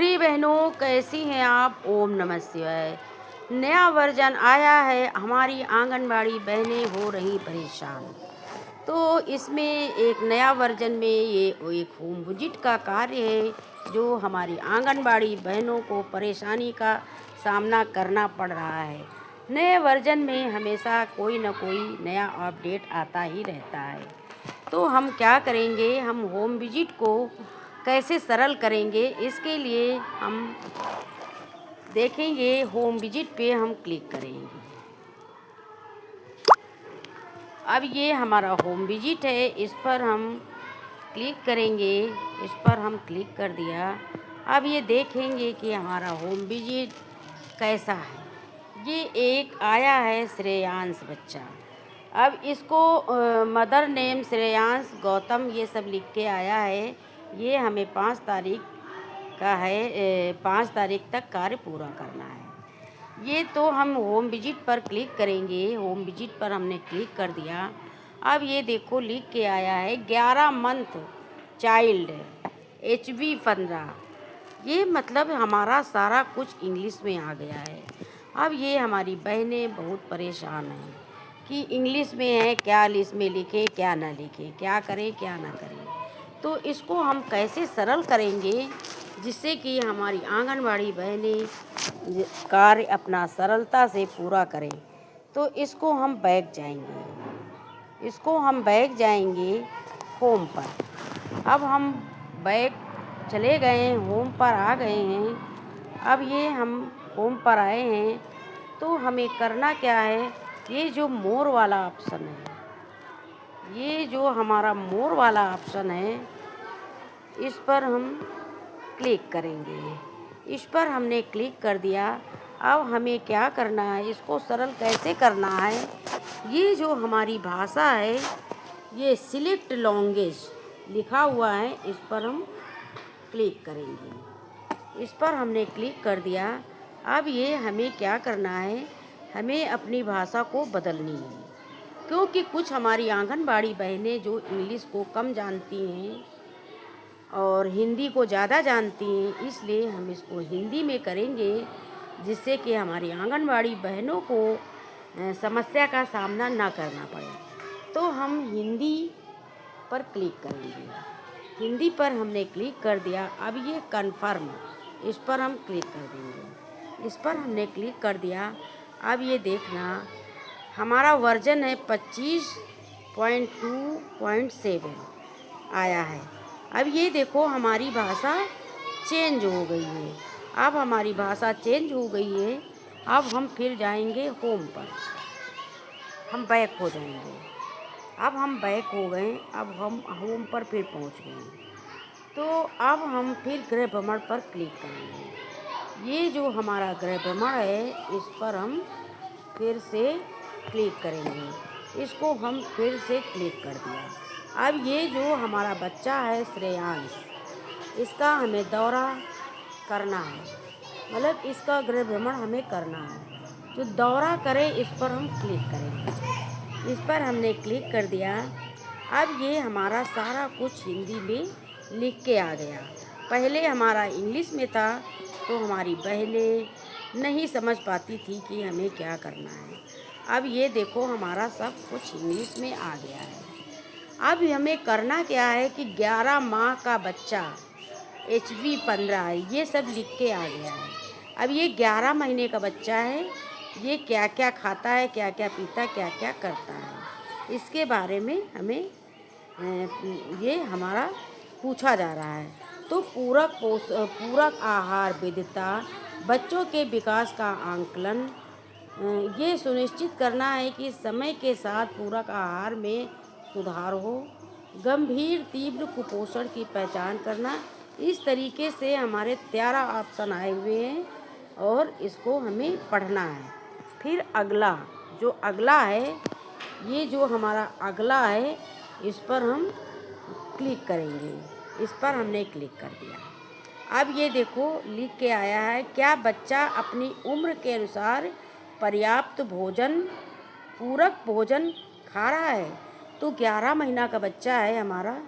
प्रिय बहनों, कैसी हैं आप। ओम नमः शिवाय। नया वर्जन आया है, हमारी आंगनबाड़ी बहनें हो रही परेशान। तो इसमें एक नया वर्जन में ये एक होम विजिट का कार्य है जो हमारी आंगनबाड़ी बहनों को परेशानी का सामना करना पड़ रहा है। नए वर्जन में हमेशा कोई न कोई नया अपडेट आता ही रहता है। तो हम क्या करेंगे, हम होम विजिट को कैसे सरल करेंगे, इसके लिए हम देखेंगे। होम विजिट पे हम क्लिक करेंगे। अब ये हमारा होम विजिट है, इस पर हम क्लिक करेंगे। इस पर हम क्लिक कर दिया। अब ये देखेंगे कि हमारा होम विजिट कैसा है। ये एक आया है श्रेयांश बच्चा। अब इसको मदर नेम श्रेयांश गौतम ये सब लिख के आया है। ये हमें 5 तारीख का है, 5 तारीख तक कार्य पूरा करना है। ये तो हम होम विजिट पर क्लिक करेंगे। होम विजिट पर हमने क्लिक कर दिया। अब ये देखो लिख के आया है 11 मंथ चाइल्ड HB 15। ये मतलब हमारा सारा कुछ इंग्लिश में आ गया है। अब ये हमारी बहनें बहुत परेशान हैं कि इंग्लिश में है, क्या इंग्लिश में लिखें क्या ना लिखें, क्या करें क्या ना करें। तो इसको हम कैसे सरल करेंगे जिससे कि हमारी आंगनबाड़ी बहनें कार्य अपना सरलता से पूरा करें। तो इसको हम बैक जाएंगे होम पर। अब हम बैक चले गए हैं, होम पर आ गए हैं। अब ये हम होम पर आए हैं तो हमें करना क्या है, ये जो मोर वाला ऑप्शन है, ये जो हमारा मोर वाला ऑप्शन है, इस पर हम क्लिक करेंगे। इस पर हमने क्लिक कर दिया। अब हमें क्या करना है, इसको सरल कैसे करना है। ये जो हमारी भाषा है, ये सिलेक्ट लैंग्वेज लिखा हुआ है, इस पर हम क्लिक करेंगे। इस पर हमने क्लिक कर दिया। अब ये हमें क्या करना है, हमें अपनी भाषा को बदलनी है, क्योंकि कुछ हमारी आंगनबाड़ी बहनें जो इंग्लिश को कम जानती हैं और हिंदी को ज़्यादा जानती हैं, इसलिए हम इसको हिंदी में करेंगे जिससे कि हमारी आंगनबाड़ी बहनों को समस्या का सामना ना करना पड़े। तो हम हिंदी पर क्लिक करेंगे। हिंदी पर हमने क्लिक कर दिया। अब ये कन्फर्म, इस पर हम क्लिक कर देंगे। इस पर हमने क्लिक कर दिया। अब ये देखना हमारा वर्जन है 25.2.7 आया है। अब ये देखो हमारी भाषा चेंज हो गई है। अब हमारी भाषा चेंज हो गई है। अब हम फिर जाएंगे होम पर, हम बैक हो जाएंगे। अब हम बैक हो गए। अब हम होम पर फिर पहुंच गए। तो अब हम फिर गृह भ्रमण पर क्लिक करेंगे। ये जो हमारा गृह भ्रमण है, इस पर हम फिर से क्लिक करेंगे। इसको हम फिर से क्लिक कर दिया। अब ये जो हमारा बच्चा है श्रेयांश, इसका हमें दौरा करना है, मतलब इसका गृह भ्रमण हमें करना है। जो दौरा करे इस पर हम क्लिक करेंगे। इस पर हमने क्लिक कर दिया। अब ये हमारा सारा कुछ हिंदी में लिख के आ गया। पहले हमारा इंग्लिश में था तो हमारी बहनें नहीं समझ पाती थी कि हमें क्या करना है। अब ये देखो हमारा सब कुछ इंग्लिश में आ गया है। अब हमें करना क्या है कि 11 माह का बच्चा HB 15 है, ये सब लिख के आ गया है। अब ये 11 महीने का बच्चा है, ये क्या क्या खाता है, क्या क्या पीता, क्या क्या करता है, इसके बारे में हमें ये हमारा पूछा जा रहा है। तो पूरक आहार विविधता, बच्चों के विकास का आंकलन, ये सुनिश्चित करना है कि समय के साथ पूरक आहार में सुधार हो, गंभीर तीव्र कुपोषण की पहचान करना। इस तरीके से हमारे 13 ऑप्शन आए हुए हैं और इसको हमें पढ़ना है। फिर अगला जो अगला है, ये जो हमारा अगला है, इस पर हम क्लिक करेंगे। इस पर हमने क्लिक कर दिया। अब ये देखो लिख के आया है, क्या बच्चा अपनी उम्र के अनुसार पर्याप्त भोजन, पूरक भोजन खा रहा है। तो 11 महीना का बच्चा है हमारा,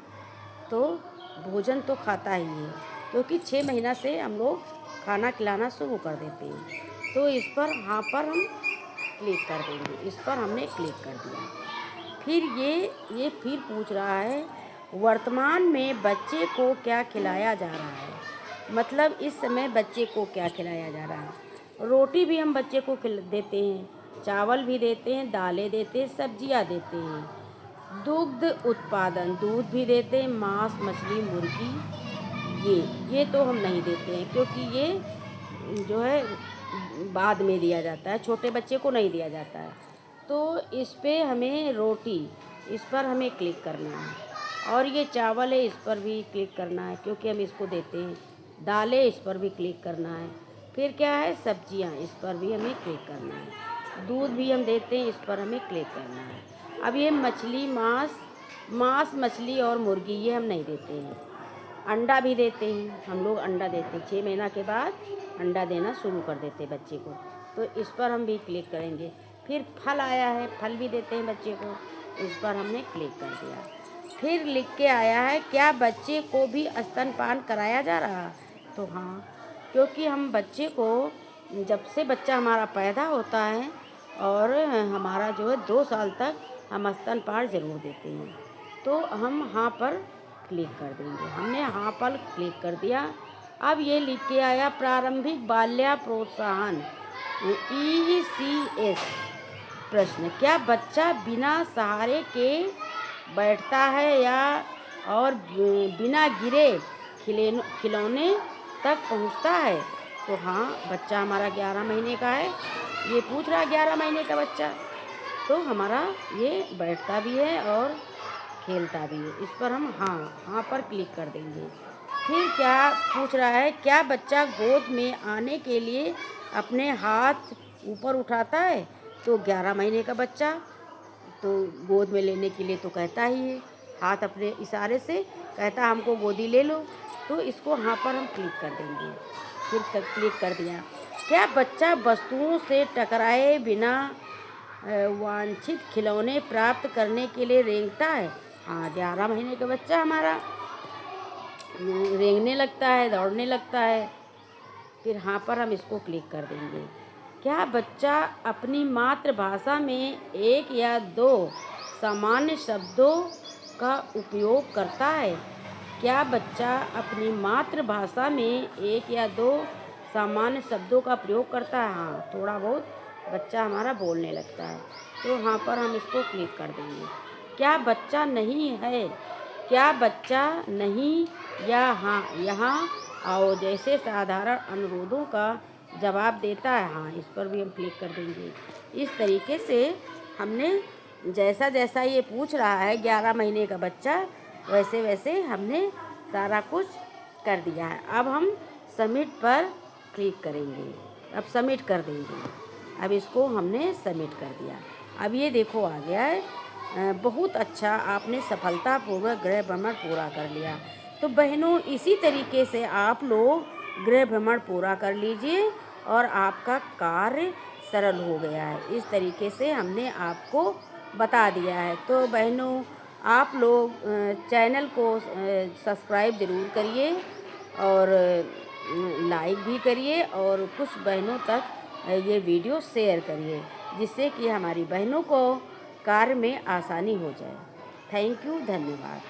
तो भोजन तो खाता ही है। क्योंकि 6 महीना से हम लोग खाना खिलाना शुरू कर देते हैं। तो इस पर हाँ पर हम क्लिक कर देंगे। इस पर हमने क्लिक कर दिया। फिर ये फिर पूछ रहा है वर्तमान में बच्चे को क्या खिलाया जा रहा है। मतलब इस समय बच्चे को क्या खिलाया जा रहा है। रोटी भी हम बच्चे को देते हैं, चावल भी देते हैं, दालें देते हैं, सब्जियां देते हैं, दुग्ध उत्पादन दूध भी देते हैं, मांस मछली मुर्गी ये तो हम नहीं देते हैं, क्योंकि ये जो है बाद में दिया जाता है, छोटे बच्चे को नहीं दिया जाता है। तो इस पे हमें रोटी, इस पर हमें क्लिक करना है। और ये चावल है, इस पर भी क्लिक करना है क्योंकि हम इसको देते हैं। दालें, इस पर भी क्लिक करना है। फिर क्या है, सब्जियां, इस पर भी हमें क्लिक करना है। दूध भी हम देते हैं, इस पर हमें क्लिक करना है। अब ये मछली, मांस मछली और मुर्गी ये हम नहीं देते हैं। अंडा भी देते हैं, हम लोग अंडा देते हैं। 6 महीना के बाद अंडा देना शुरू कर देते हैं बच्चे को। तो इस पर हम भी क्लिक करेंगे। फिर फल आया है, फल भी देते हैं बच्चे को, इस पर हमने क्लिक कर दिया। फिर लिख के आया है क्या बच्चे को भी स्तनपान कराया जा रहा। तो हाँ, क्योंकि हम बच्चे को जब से बच्चा हमारा पैदा होता है और हमारा जो है 2 साल तक हम स्तनपान ज़रूर देते हैं। तो हम हाँ पर क्लिक कर देंगे। हमने हाँ पर क्लिक कर दिया। अब ये लिख के आया प्रारंभिक बाल्या प्रोत्साहन ECS प्रश्न, क्या बच्चा बिना सहारे के बैठता है या और बिना गिरे खिलौने तक पहुंचता है। तो हाँ, बच्चा हमारा 11 महीने का है। ये पूछ रहा है 11 महीने का बच्चा, तो हमारा ये बैठता भी है और खेलता भी है। इस पर हम हाँ पर क्लिक कर देंगे। फिर क्या पूछ रहा है, क्या बच्चा गोद में आने के लिए अपने हाथ ऊपर उठाता है। तो 11 महीने का बच्चा तो गोद में लेने के लिए तो कहता ही है, हाथ अपने इशारे से कहता हमको गोदी ले लो। तो इसको हाँ पर हम क्लिक कर देंगे। फिर क्लिक कर दिया। क्या बच्चा वस्तुओं से टकराए बिना वांछित खिलौने प्राप्त करने के लिए रेंगता है। हाँ, 11 महीने का बच्चा हमारा रेंगने लगता है, दौड़ने लगता है। फिर हाँ पर हम इसको क्लिक कर देंगे। क्या बच्चा अपनी मातृभाषा में 1 या 2 सामान्य शब्दों का उपयोग करता है। क्या बच्चा अपनी मातृभाषा में 1 या 2 सामान्य शब्दों का प्रयोग करता है। हाँ, थोड़ा बहुत बच्चा हमारा बोलने लगता है। तो हाँ पर हम इसको क्लिक कर देंगे। क्या बच्चा नहीं है, क्या बच्चा नहीं या हाँ यहाँ आओ जैसे साधारण अनुरोधों का जवाब देता है। हाँ, इस पर भी हम क्लिक कर देंगे। इस तरीके से हमने जैसा जैसा ये पूछ रहा है 11 महीने का बच्चा, वैसे वैसे हमने सारा कुछ कर दिया है। अब हम सबमिट पर क्लिक करेंगे। अब सबमिट कर देंगे। अब इसको हमने सबमिट कर दिया। अब ये देखो आ गया है, बहुत अच्छा, आपने सफलतापूर्वक गृह भ्रमण पूरा कर लिया। तो बहनों, इसी तरीके से आप लोग गृह भ्रमण पूरा कर लीजिए और आपका कार्य सरल हो गया है। इस तरीके से हमने आपको बता दिया है। तो बहनों, आप लोग चैनल को सब्सक्राइब ज़रूर करिए और लाइक भी करिए और कुछ बहनों तक ये वीडियो शेयर करिए, जिससे कि हमारी बहनों को कार्य में आसानी हो जाए। थैंक यू, धन्यवाद।